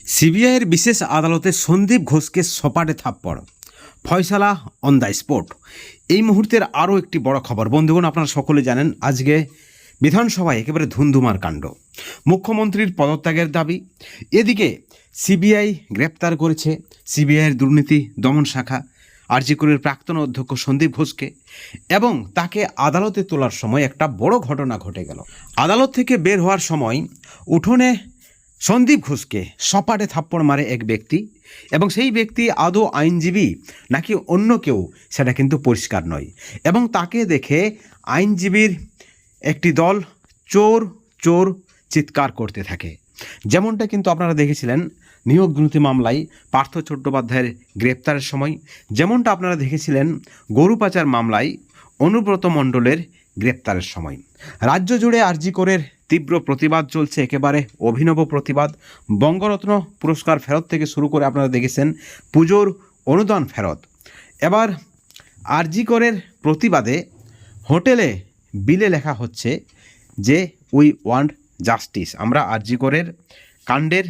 সিবিআইয়ের বিশেষ আদালতে সন্দীপ ঘোষকে সপাটে থাপ্পড়, ফয়সালা অন দ্য স্পট। এই মুহূর্তের আরও একটি বড় খবর বন্ধুগণ, আপনারা সকলে জানেন আজকে বিধানসভায় একেবারে ধুন্ধুমার কাণ্ড। মুখ্যমন্ত্রীর পদত্যাগের দাবি, এদিকে সিবিআই গ্রেপ্তার করেছে সিবিআইয়ের দুর্নীতি দমন শাখা আরজি করের প্রাক্তন অধ্যক্ষ সন্দীপ ঘোষকে, এবং তাকে আদালতে তোলার সময় একটা বড় ঘটনা ঘটে গেল। আদালত থেকে বের হওয়ার সময় উঠোনে সন্দীপ ঘোষকে সপাটে থাপ্পড় মারে এক ব্যক্তি, এবং সেই ব্যক্তি আদৌ আইনজীবী নাকি অন্য কেউ সেটা কিন্তু পরিষ্কার নয়। এবং তাকে দেখে আইনজীবীর একটি দল চোর চোর চিৎকার করতে থাকে, যেমনটা কিন্তু আপনারা দেখেছিলেন নিয়োগ দুর্নীতি মামলায় পার্থ চট্টোপাধ্যায়ের গ্রেপ্তারের সময়, যেমনটা আপনারা দেখেছিলেন গরু পাচার মামলায় অনুব্রত মণ্ডলের গ্রেপ্তারের সময়। রাজ্য জুড়ে আরজি করের তীব্র প্রতিবাদ চলছে, একেবারে অভিনব প্রতিবাদ। বঙ্গরত্ন পুরস্কার ফেরত থেকে শুরু করে আপনারা দেখেছেন পুজোর অনুদান ফেরত। এবার আরজি করের প্রতিবাদে হোটেলে বিলে লেখা হচ্ছে যে উই ওয়ান্ট জাস্টিস, আমরা আরজি করের কাণ্ডের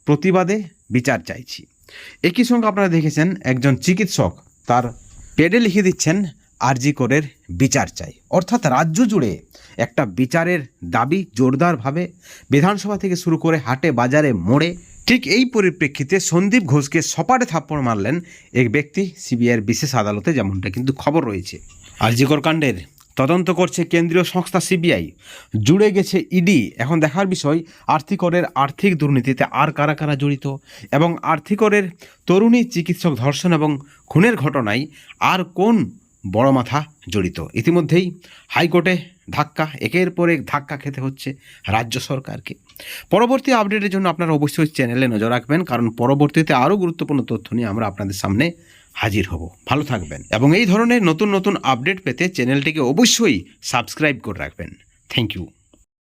প্রতিবাদে বিচার চাইছি। একই সঙ্গে আপনারা দেখেছেন একজন চিকিৎসক তার পেডে লিখে দিচ্ছেন আরজি করের বিচার চাই। অর্থাৎ রাজ্য জুড়ে একটা বিচারের দাবি জোরদারভাবে, বিধানসভা থেকে শুরু করে হাটে বাজারে মোড়ে। ঠিক এই পরিপ্রেক্ষিতে সন্দীপ ঘোষকে সপাটে থাপ্পড় মারলেন এক ব্যক্তি সিবিআইয়ের বিশেষ আদালতে, যেমনটা কিন্তু খবর রয়েছে। আরজি কর কাণ্ডের তদন্ত করছে কেন্দ্রীয় সংস্থা সিবিআই, জুড়ে গেছে ইডি। এখন দেখার বিষয় আরজি করের আর্থিক দুর্নীতিতে আর কারা কারা জড়িত, এবং আরজি করের তরুণী চিকিৎসক ধর্ষণ এবং খুনের ঘটনায় আর কোন বড় মাথা জড়িত। ইতিমধ্যেই হাইকোর্টে ধাক্কা, একের পর এক ধাক্কা খেতে হচ্ছে রাজ্য সরকারকে। পরবর্তী আপডেটের জন্য আপনারা অবশ্যই চ্যানেলে নজর রাখবেন, কারণ পরবর্তীতে আরও গুরুত্বপূর্ণ তথ্য নিয়ে আমরা আপনাদের সামনে হাজির হব। ভালো থাকবেন, এবং এই ধরনের নতুন নতুন আপডেট পেতে চ্যানেলটিকে অবশ্যই সাবস্ক্রাইব করে রাখবেন। Thank you.